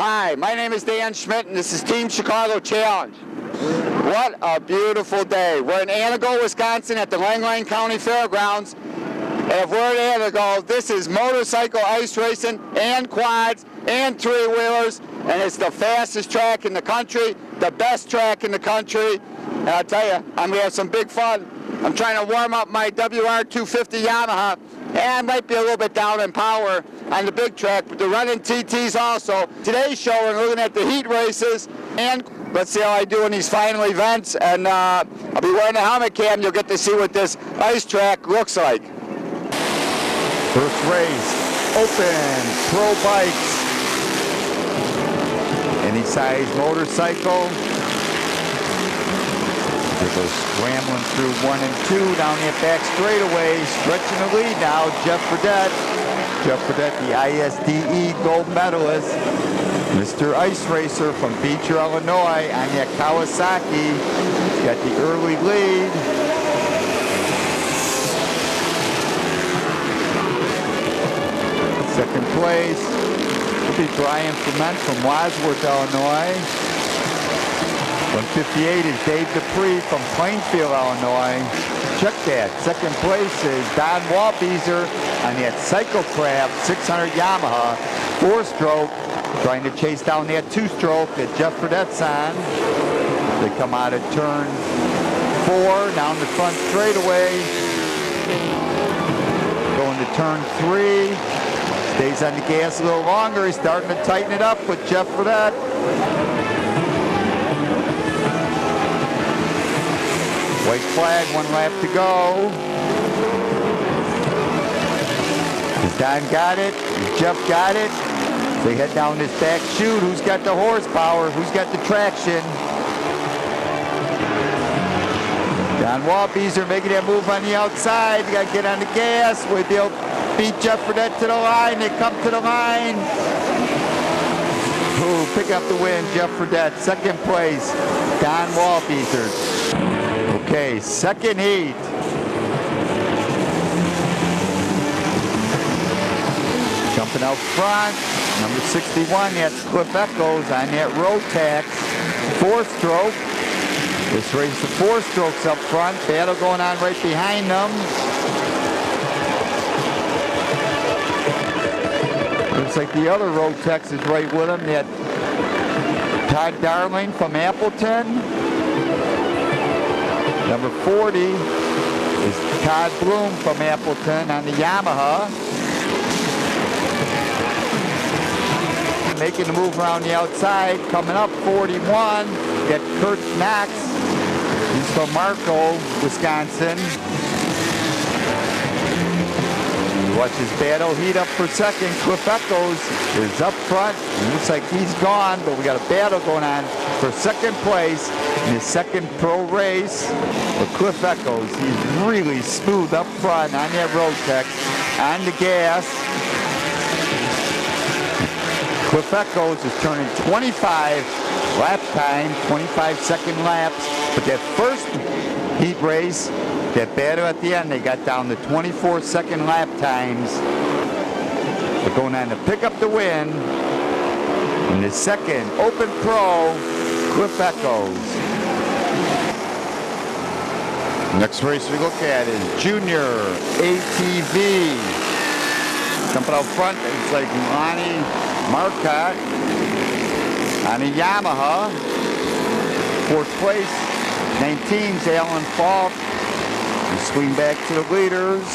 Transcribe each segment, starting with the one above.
Hi, my name is Dan Schmitt, and this is Team Chicago Challenge. What a beautiful day. We're in Antigo, Wisconsin at the Langlade County Fairgrounds. And if we're at Antigo, this is motorcycle ice racing and quads and three-wheelers, and it's the fastest track in the country, the best track in the country. And I'll tell you, I'm going to have some big fun. I'm trying to warm up my WR250 Yamaha, and I might be a little bit down in power on the big track, but they're running TTs also. Today's show, we're looking at the heat races, and let's see how I do in these final events. And I'll be wearing a helmet cam. You'll get to see what this ice track looks like. First race, open, pro bikes, any size motorcycle. They go scrambling through 1 and 2 down that back straightaway, stretching the lead now, Jeff Fredette. Jeff Fredette, the ISDE gold medalist. Mr. Ice Racer from Beecher, Illinois, on that Kawasaki. He's got the early lead. Second place will be Brian Clement from Wadsworth, Illinois. 158 is Dave Dupree from Plainfield, Illinois. Check that. Second place is Don Walbeezer on that Cyclocraft 600 Yamaha 4-stroke, trying to chase down that 2-stroke that Jeff Fredette's on. They come out of turn 4, down the front straightaway. Going to turn 3. Stays on the gas a little longer. He's starting to tighten it up with Jeff Fredette. White flag, 1 lap to go. Has Don got it? Has Jeff got it? They head down this back chute. Who's got the horsepower? Who's got the traction? Don Walbeezer making that move on the outside. They got to get on the gas. They'll beat Jeff Fredette to the line. They come to the line. Ooh, pick up the win, Jeff Fredette. Second place, Don Walbeezer. Okay, second heat. Jumping out front, number 61, that's Cliff Echoes on that Rotax 4-stroke. This race, the 4-strokes up front. Battle going on right behind them. Looks like the other Rotax is right with him. That Todd Darling from Appleton. Number 40 is Todd Bloom from Appleton on the Yamaha. Making the move around the outside. Coming up 41, get Kurt Knox. He's from Marco, Wisconsin. Watch his battle heat up for second. Cliff Echoes is up front. It looks like he's gone, but we got a battle going on for second place in his second pro race. But Cliff Echoes, he's really smooth up front on that Rotax, on the gas. Cliff Echoes is turning 25 lap time, 25-second laps. But that first heat race, that battle at the end, they got down to 24-second lap times. They're going on to pick up the win in the second Open Pro, Cliff Echoes. Next race we look at is Junior ATV. Jumping out front, it's like Lonnie Marcotte on a Yamaha. Fourth place, 19's Alan Falk. We swing back to the leaders.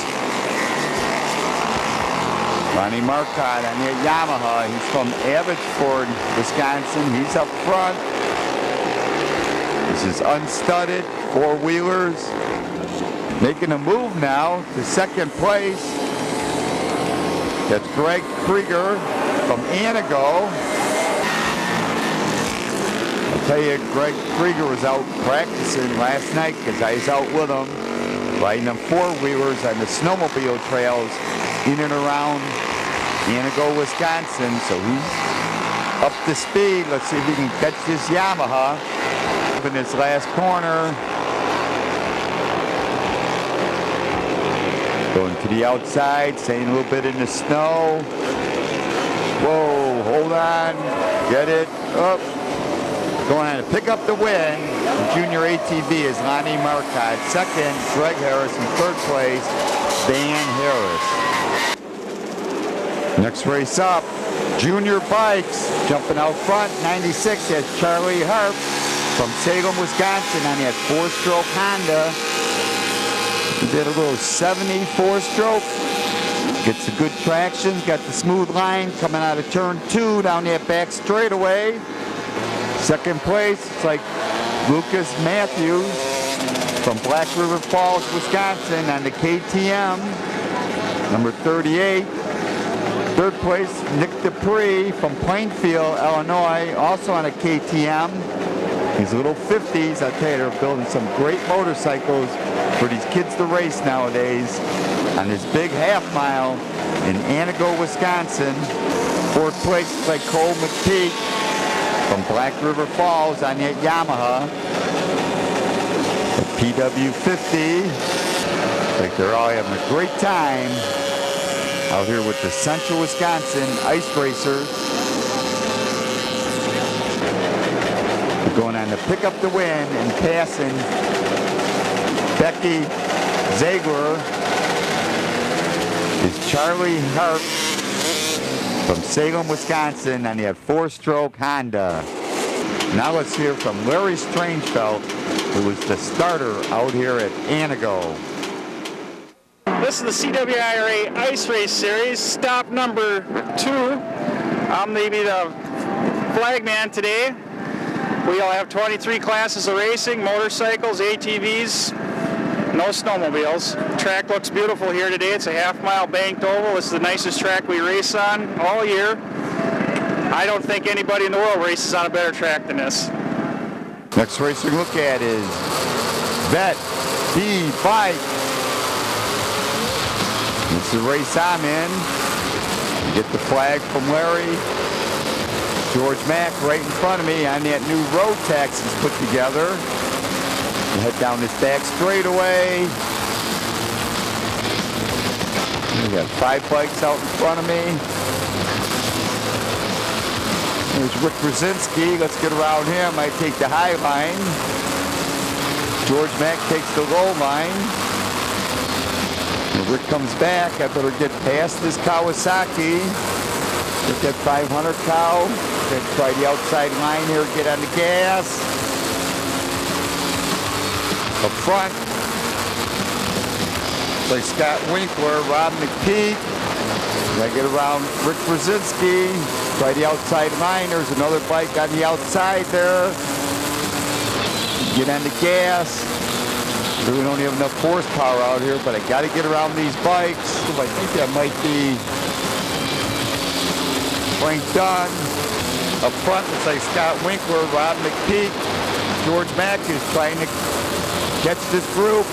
Lonnie Marcotte on the Yamaha. He's from Abbotsford, Wisconsin. He's up front. This is unstudded, 4-wheelers. Making a move now to second place. That's Greg Krieger from Antigo. I'll tell you, Greg Krieger was out practicing last night because I was out with him, riding them 4-wheelers on the snowmobile trails in and around Antigo, Wisconsin. So he's up to speed. Let's see if he can catch this Yamaha in this last corner. Going to the outside, staying a little bit in the snow. Whoa, hold on. Get it up. Going on to pick up the win. The junior ATV is Lonnie Marcotte. Second, Greg Harris. In third place, Van Harris. Next race up, junior bikes. Jumping out front, 96 has Charlie Harp from Salem, Wisconsin on that 4-stroke Honda. He did a little 70 4-stroke. Gets the good traction, got the smooth line coming out of turn 2 down that back straightaway. Second place, it's like Lucas Matthews from Black River Falls, Wisconsin on the KTM, number 38. Third place, Nick Dupree from Plainfield, Illinois, also on a KTM. These little 50s, I tell you, they're building some great motorcycles for these kids to race nowadays on this big half mile in Antigo, Wisconsin. Fourth place, it's like Cole McPeak from Black River Falls on that Yamaha. The PW50. Like they're all having a great time out here with the Central Wisconsin Ice Racers. They're going on to pick up the win and passing Becky Ziegler is Charlie Harp from Salem, Wisconsin on that 4-stroke Honda. Now let's hear from Larry Strangefelt, who was the starter out here at Antigo. This is the CWIRA Ice Race Series, stop number 2. I'm maybe the flagman today. We all have 23 classes of racing, motorcycles, ATVs, no snowmobiles. Track looks beautiful here today. It's a half-mile banked oval. This is the nicest track we race on all year. I don't think anybody in the world races on a better track than this. Next race we look at is Vet B Bike. It's the race I'm in. Get the flag from Larry. George Mack right in front of me on that new road tax he's put together. Head down this back straightaway. We got 5 bikes out in front of me. There's Rick Brzezinski. Let's get around him. I take the high line. George Mack takes the low line. When Rick comes back, I better get past this Kawasaki. Get that 500 cow. Then try the outside line here, get on the gas. Up front, like Scott Winkler, Rob McPeak. I get around Rick Brzezinski. Try the outside line. There's another bike on the outside there. Get on the gas. Really don't have enough horsepower out here, but I got to get around these bikes. I think that might be Frank Dunn. Up front, looks like Scott Winkler, Rob McPeak. George Mack is trying to catch this group.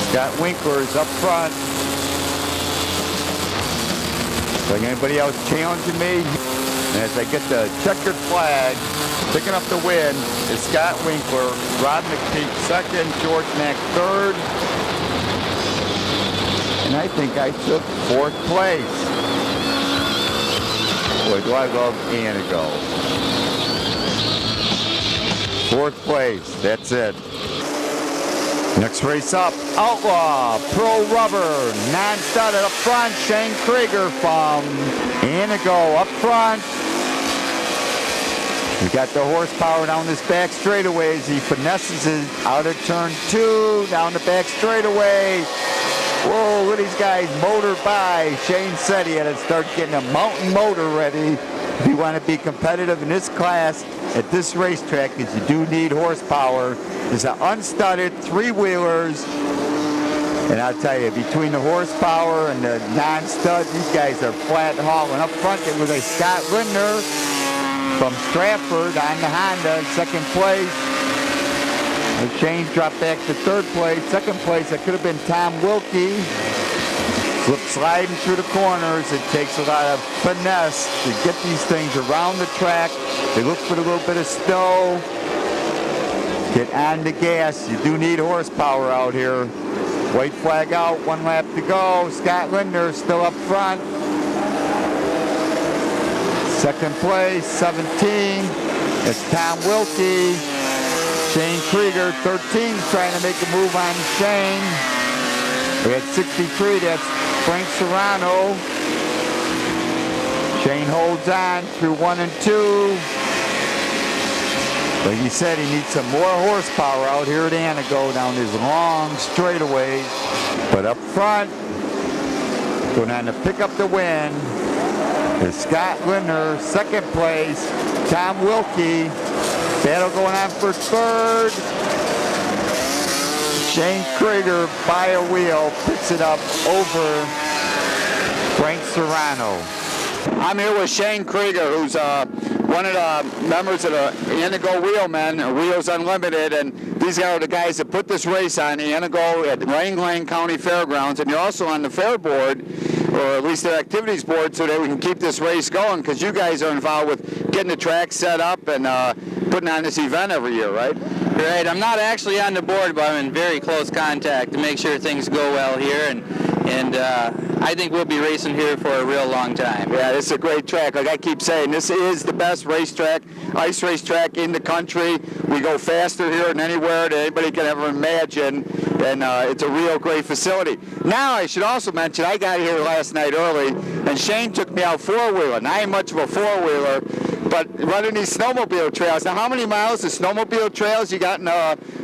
Scott Winkler is up front. Like anybody else challenging me? And as I get the checkered flag, picking up the win is Scott Winkler, Rob McPeak second, George Mack third. And I think I took 4th place. Boy, do I love Antigo. 4th place, that's it. Next race up, Outlaw, Pro Rubber, non-studded up front, Shane Krueger from Antigo up front. We got the horsepower down this back straightaway as he finesses it out of turn 2, down the back straightaway. Whoa, look at these guys motor by. Shane said he had to start getting a mountain motor ready if you want to be competitive in this class at this racetrack, because you do need horsepower. There's an unstudded 3-wheelers, and I'll tell you, between the horsepower and the non-stud, these guys are flat hauling. Up front, it was a Scott Lindner from Stratford on the Honda, 2nd place. Shane dropped back to 3rd place. 2nd place, that could have been Tom Wilkie. Slip sliding through the corners. It takes a lot of finesse to get these things around the track. They look for a little bit of snow. Get on the gas. You do need horsepower out here. White flag out, 1 lap to go. Scott Lindner still up front. Second place, 17. It's Tom Wilkie. Shane Krueger, 13, trying to make a move on Shane. We had 63, that's Frank Serrano. Shane holds on through 1 and 2. Like he said, he needs some more horsepower out here at Antigo down his long straightaways. But up front, going on to pick up the win is Scott Lindner, second place. Tom Wilkie, battle going on for third. Shane Krueger by a wheel picks it up over Frank Serrano. I'm here with Shane Krueger, who's one of the members of the Antigo Wheels Unlimited, and these are the guys that put this race on Antigo at Langlade County Fairgrounds, and you're also on the fair board, or at least the activities board, so that we can keep this race going, because you guys are involved with getting the track set up and putting on this event every year, right? Right. I'm not actually on the board, but I'm in very close contact to make sure things go well here, and I think we'll be racing here for a real long time. Yeah, this is a great track. Like I keep saying, this is the best racetrack, ice racetrack in the country. We go faster here than anywhere that anybody can ever imagine, and it's a real great facility. Now, I should also mention, I got here last night early, and Shane took me out four-wheeling. I ain't much of a four-wheeler, but running these snowmobile trails. Now, how many miles of snowmobile trails you got in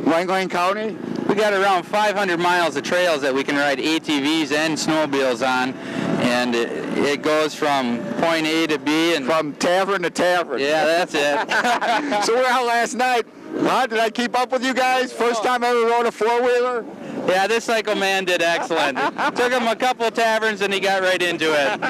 Langlade County? We got around 500 miles of trails that we can ride ATVs and snowmobiles on, and it goes from point A to B. And from tavern to tavern. Yeah, that's it. So we're out last night. Huh? Did I keep up with you guys? First time I ever rode a four-wheeler? Yeah, this cycle man did excellent. Took him a couple of taverns and he got right into it.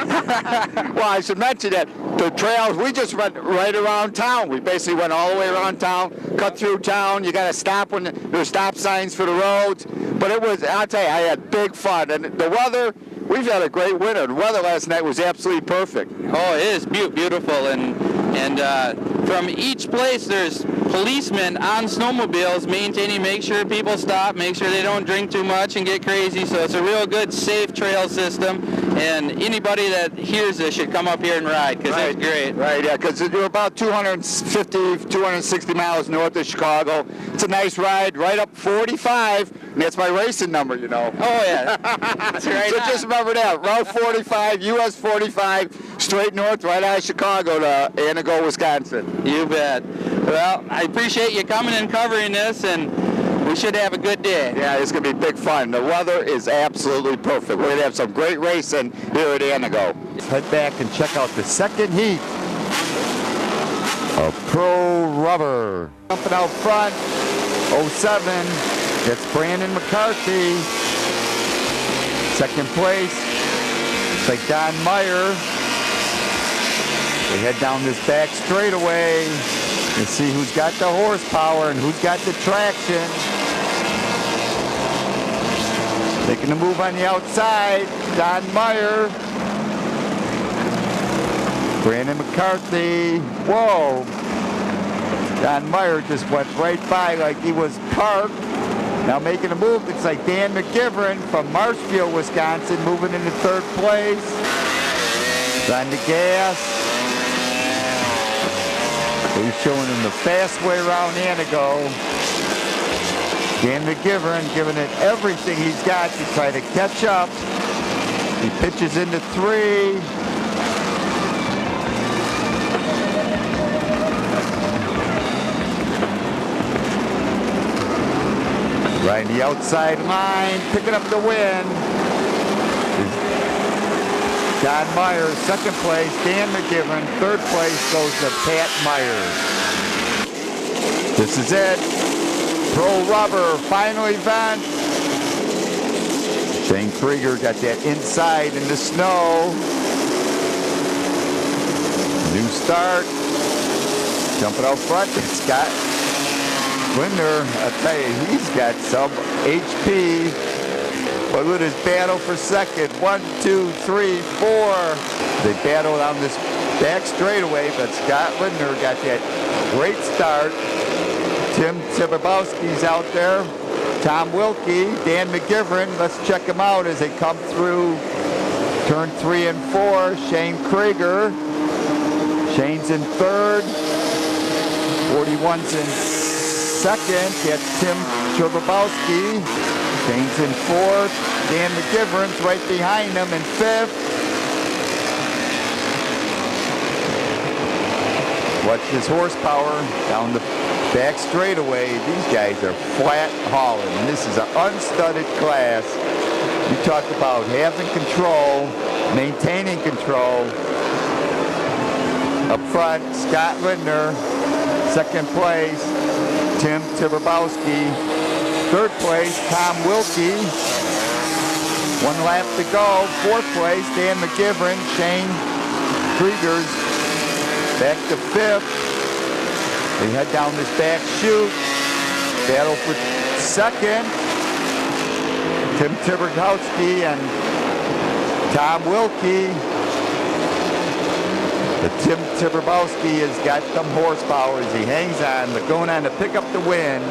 Well, I should mention that the trails, we just went right around town. We basically went all the way around town, cut through town. You got to stop when there's stop signs for the roads. But it was, I'll tell you, I had big fun. And the weather, we've had a great winter. The weather last night was absolutely perfect. Oh, it is beautiful. And from each place, there's policemen on snowmobiles make sure people stop, make sure they don't drink too much and get crazy. So it's a real good, safe trail system. And anybody that hears this should come up here and ride, because it's great. Right, yeah, because you're about 250, 260 miles north of Chicago. It's a nice ride, right up 45, and that's my racing number, you know. Oh, yeah. That's right. So just remember that, Route 45, US 45, straight north, right out of Chicago to Antigo, Wisconsin. You bet. Well, I appreciate you coming and covering this, and we should have a good day. Yeah, it's going to be big fun. The weather is absolutely perfect. We're going to have some great racing here at Antigo. Head back and check out the second heat of Pro Rubber. Jumping out front, 07, it's Brandon McCarthy. Second place, it's like Don Meyer. We head down this back straightaway and see who's got the horsepower and who's got the traction. Making the move on the outside, Don Meyer. Brandon McCarthy. Whoa. Don Meyer just went right by like he was parked. Now making a move, looks like Dan McGivern from Marshfield, Wisconsin, moving into third place. On the gas. He's showing him the fast way around Antigo. Dan McGivern giving it everything he's got to try to catch up. He pitches into 3. Right in the outside line, picking up the win. Don Myers, second place. Dan McGivern, third place goes to Pat Myers. This is it. Pro Rubber, final event. Shane Krueger got that inside in the snow. New start. Jumping out front, it's Scott Lindner. I'll tell you, he's got some HP. But look at his battle for second. 1, 2, 3, 4. They battled on this back straightaway, but Scott Lindner got that great start. Tim Tibabowski's out there. Tom Wilkie, Dan McGivern. Let's check them out as they come through turn 3 and 4. Shane Krueger. Shane's in third. 41's in second. That's Tim Trubowski. Shane's in fourth. Dan McGivern's right behind him in fifth. Watch his horsepower down the back straightaway. These guys are flat hauling, and this is an unstudded class. You talk about having control, maintaining control. Up front, Scott Lindner. Second place, Tim Trubowski. Third place, Tom Wilkie. 1 lap to go. Fourth place, Dan McGivern. Shane Krueger's back to fifth. They head down this back chute. Battle for second. Tim Trubowski and Tom Wilkie. But Tim Trubowski has got some horsepower as he hangs on, but going on to pick up the win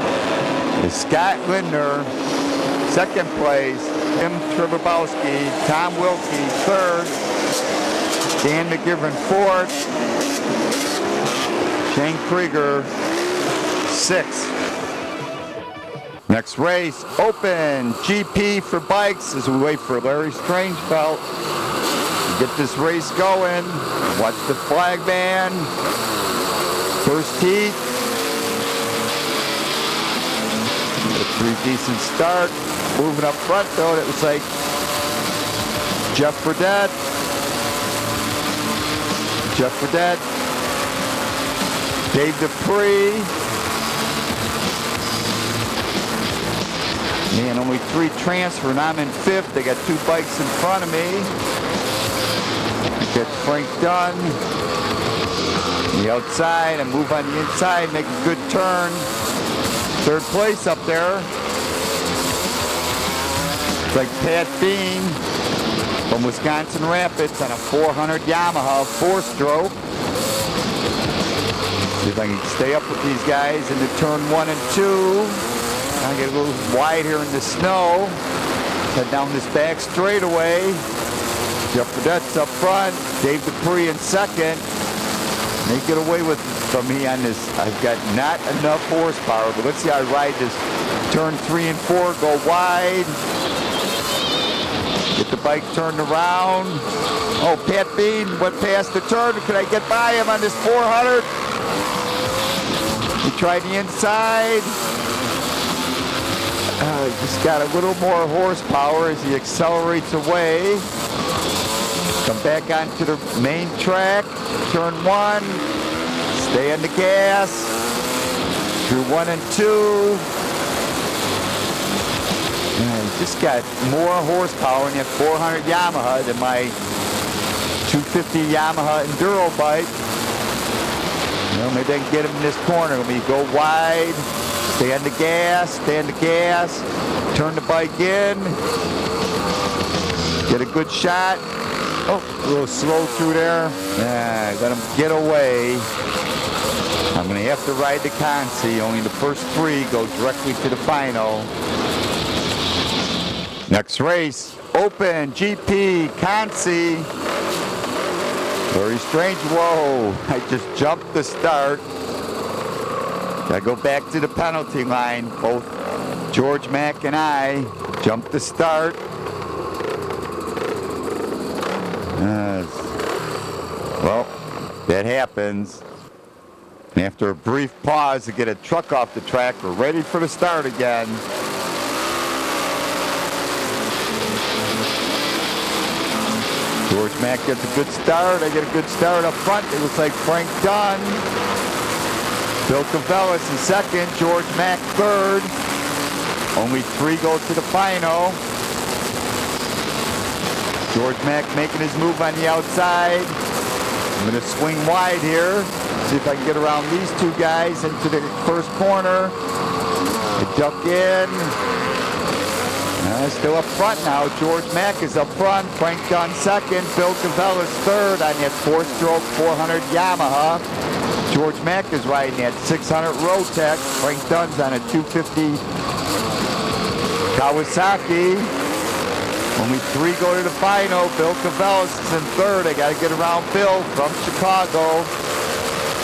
is Scott Lindner. Second place, Tim Trubowski. Tom Wilkie, third. Dan McGivern, fourth. Shane Krueger, sixth. Next race, Open GP for bikes as we wait for Larry Strangefelt to get this race going. Watch the flag band. First heat. A pretty decent start. Moving up front though, it was like Jeff Burdett. Dave Dupree. Man, only 3 transfer, and I'm in fifth. They got 2 bikes in front of me. Get Frank Dunn. The outside, and move on the inside, make a good turn. Third place up there. It's like Pat Bean from Wisconsin Rapids on a 400 Yamaha 4-stroke. See if I can stay up with these guys into turn 1 and 2. I get a little wide here in the snow. Head down this back straightaway. Jeff Burdett's up front. Dave Dupree in second. They get away with from me on this. I've got not enough horsepower, but let's see how I ride this. Turn 3 and 4, go wide. Get the bike turned around. Oh, Pat Bean went past the turn. Could I get by him on this 400? He tried the inside. Just got a little more horsepower as he accelerates away. Come back onto the main track. Turn 1. Stay on the gas. Through 1 and 2. Just got more horsepower in that 400 Yamaha than my 250 Yamaha Enduro bike. Well, maybe I can get him in this corner. Let me go wide. Stay on the gas, turn the bike in, get a good shot. Oh, a little slow through there. Let him get away. I'm going to have to ride the Consi. Only the first 3 go directly to the final. Next race, Open GP Consi. Very strange. Whoa, I just jumped the start. Gotta go back to the penalty line. Both George Mack and I jumped the start. Well, that happens. And after a brief pause to get a truck off the track, we're ready for the start again. George Mack gets a good start. I get a good start up front. It looks like Frank Dunn. Bill Cavellis in second, George Mack third. Only 3 go to the final. George Mack making his move on the outside. I'm going to swing wide here. See if I can get around these 2 guys into the first corner. I duck in. Still up front now. George Mack is up front. Frank Dunn second. Bill Cavellis third on that 4-stroke 400 Yamaha. George Mack is riding that 600 Rotec. Frank Dunn's on a 250 Kawasaki. Only 3 go to the final. Bill Cavellis is in third. I got to get around Bill from Chicago.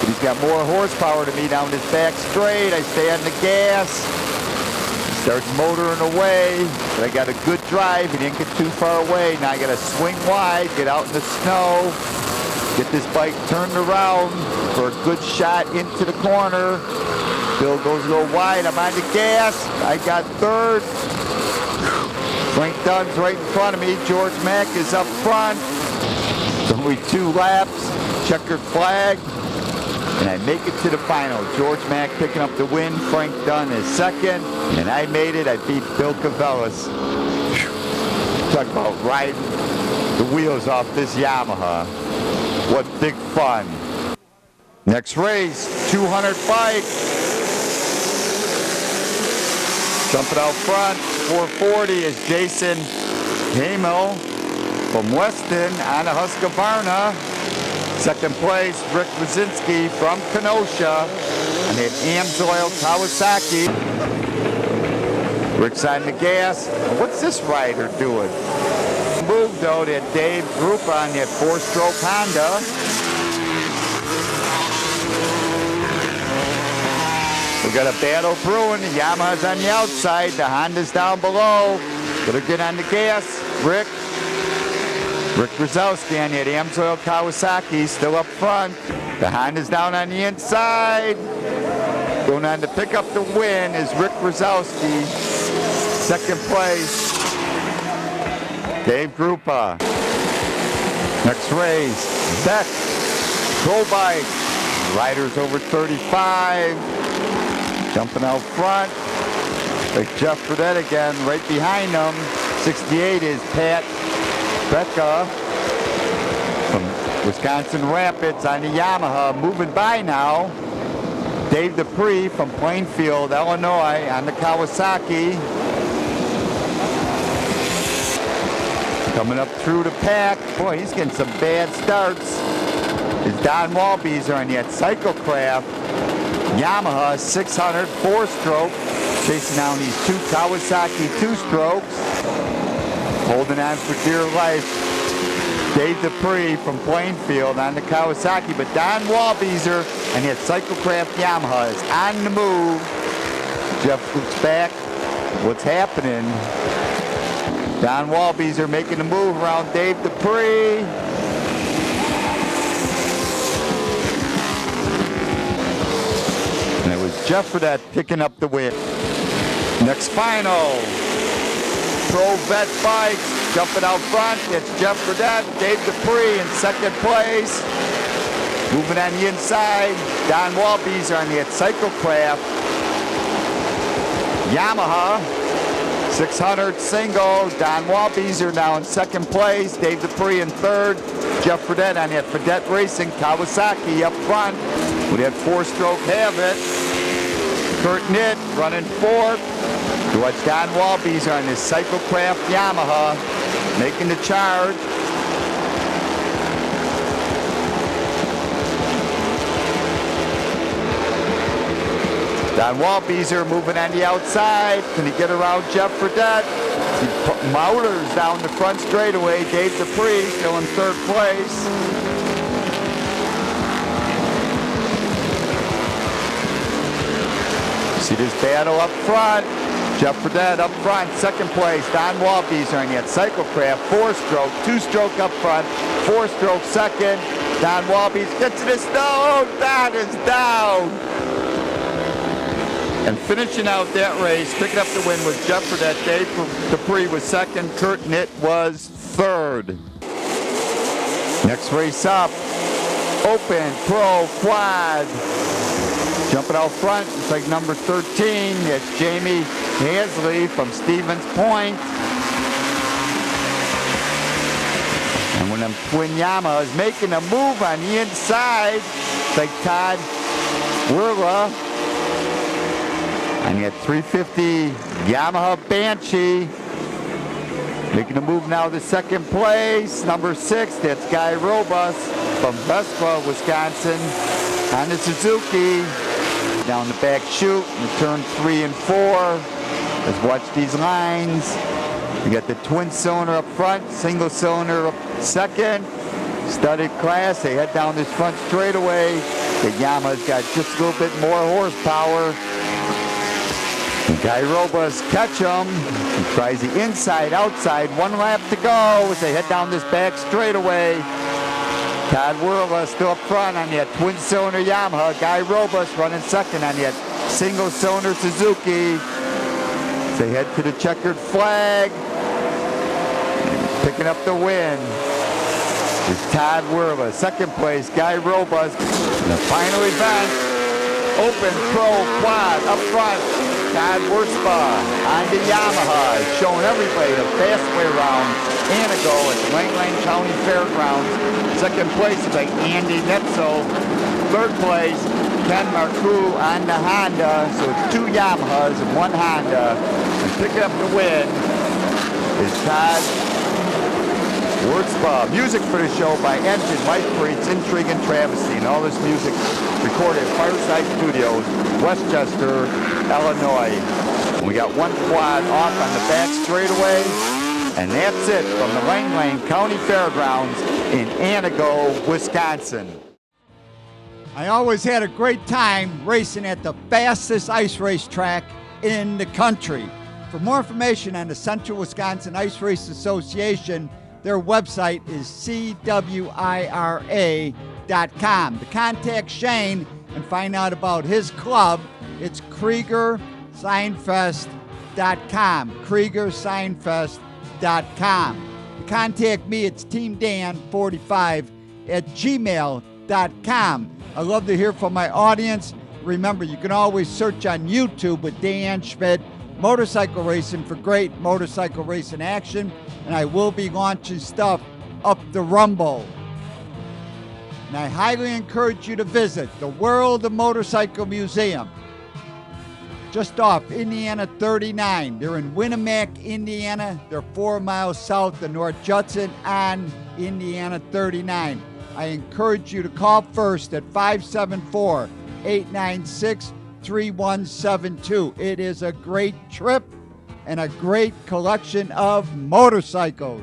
He's got more horsepower to me down this back straight. I stay on the gas. Starts motoring away, but I got a good drive. He didn't get too far away. Now I got to swing wide, get out in the snow, get this bike turned around for a good shot into the corner. Bill goes a little wide. I'm on the gas. I got third. Frank Dunn's right in front of me. George Mack is up front. It's only 2 laps. Checkered flag. And I make it to the final. George Mack picking up the win. Frank Dunn is second. And I made it. I beat Bill Cavellas. Talk about riding the wheels off this Yamaha. What big fun. Next race, 200 bike. Jumping out front, 440 is Jason Hamel from Weston on a Husqvarna. Second place, Rick Wazinski from Kenosha on an Amsoil Kawasaki. Rick's on the gas. What's this rider doing? Moved though to Dave Grupa on that 4-stroke Honda. We got a battle brewing. The Yamaha's on the outside. The Honda's down below. Better get on the gas. Rick Rosowski on that Amsoil Kawasaki still up front. The Honda's down on the inside. Going on to pick up the win is Rick Rosowski. Second place, Dave Grupa. Next race, Beck, Pro Bike. Riders over 35. Jumping out front. Like Jeff Fredette again, right behind them. 68 is Pat Becca from Wisconsin Rapids on the Yamaha. Moving by now, Dave Dupree from Plainfield, Illinois on the Kawasaki. Coming up through the pack. Boy, he's getting some bad starts. Is Don Walbeezer on that Cyclecraft Yamaha 600 4-stroke. Chasing down these 2 Kawasaki 2-strokes. Holding on for dear life. Dave Dupree from Plainfield on the Kawasaki. But Don Walbeezer and that Cyclecraft Yamaha is on the move. Jeff looks back. What's happening? Don Walbeezer making the move around Dave Dupree. And it was Jeff Fredette picking up the win. Next final. Pro Vet Bikes jumping out front. It's Jeff Fredette, Dave Dupree in second place. Moving on the inside, Don Walbeezer on the Cyclecraft Yamaha 600 single. Don Walbeezer now in second place. Dave Dupree in third. Jeff Fredette on that Fredette Racing Kawasaki up front. With that 4-stroke Habit. Kurt Nitt running fourth. You watch Don Walbeezer on his Cyclecraft Yamaha making the charge. Don Walbeezer moving on the outside. Can he get around Jeff Fredette? He motors down the front straightaway. Dave Dupree still in third place. See this battle up front. Jeff Fredette up front, second place. Don Walbeezer on that Cyclecraft, 4-stroke, 2-stroke up front, 4-stroke second. Don Walbeezer gets to the snow. Don is down. And finishing out that race, picking up the win was Jeff Fredette. Dave Dupree was second. Kurt Nitt was third. Next race up, Open Pro Quad. Jumping out front, it's like number 13. It's Jamie Hasley from Stevens Point. And when them twin Yamahas making a move on the inside, it's like Todd CWIRA and that 350 Yamaha Banshee. Making a move now to second place. Number 6, that's Guy Robus from Vespa, Wisconsin. On the Suzuki. Down the back chute, in turn 3 and 4. Let's watch these lines. You got the twin cylinder up front, single cylinder up second. Studded class, they head down this front straightaway. The Yamaha's got just a little bit more horsepower. Guy Robas catch him. He tries the inside, outside. 1 lap to go as they head down this back straightaway. Todd Whirla still up front on that twin-cylinder Yamaha. Guy Robas running second on that single-cylinder Suzuki. As they head to the checkered flag. Picking up the win is Todd Whirla. Second place, Guy Robas. The final event, Open Pro Quad up front. Todd Whirla on the Yamaha, showing everybody the fast way around Antigo at the Langlade County Fairgrounds. Second place is like Andy Netzo. Third place, Ken Marcoux on the Honda. So it's 2 Yamahas and 1 Honda. And picking up the win is Todd Whirla. Music for the show by Engine, Mike Preetz, Intrigue and Travesty. And all this music recorded at Fireside Studios, Westchester, Illinois. We got 1 quad off on the back straightaway. And that's it from the Langlade County Fairgrounds in Antigo, Wisconsin. I always had a great time racing at the fastest ice race track in the country. For more information on the Central Wisconsin Ice Race Association, their website is CWIRA.com. To contact Shane and find out about his club, it's KruegerSignFest.com. KruegerSignFest.com. To contact me, it's TeamDan45@gmail.com. I love to hear from my audience. Remember, you can always search on YouTube with Dan Schmitt Motorcycle Racing for great motorcycle racing action, and I will be launching stuff up the Rumble. And I highly encourage you to visit the World of Motorcycle Museum, just off Indiana 39. They're in Winamac, Indiana. They're 4 miles south of North Judson on Indiana 39. I encourage you to call first at 574-896-3172. It is a great trip and a great collection of motorcycles.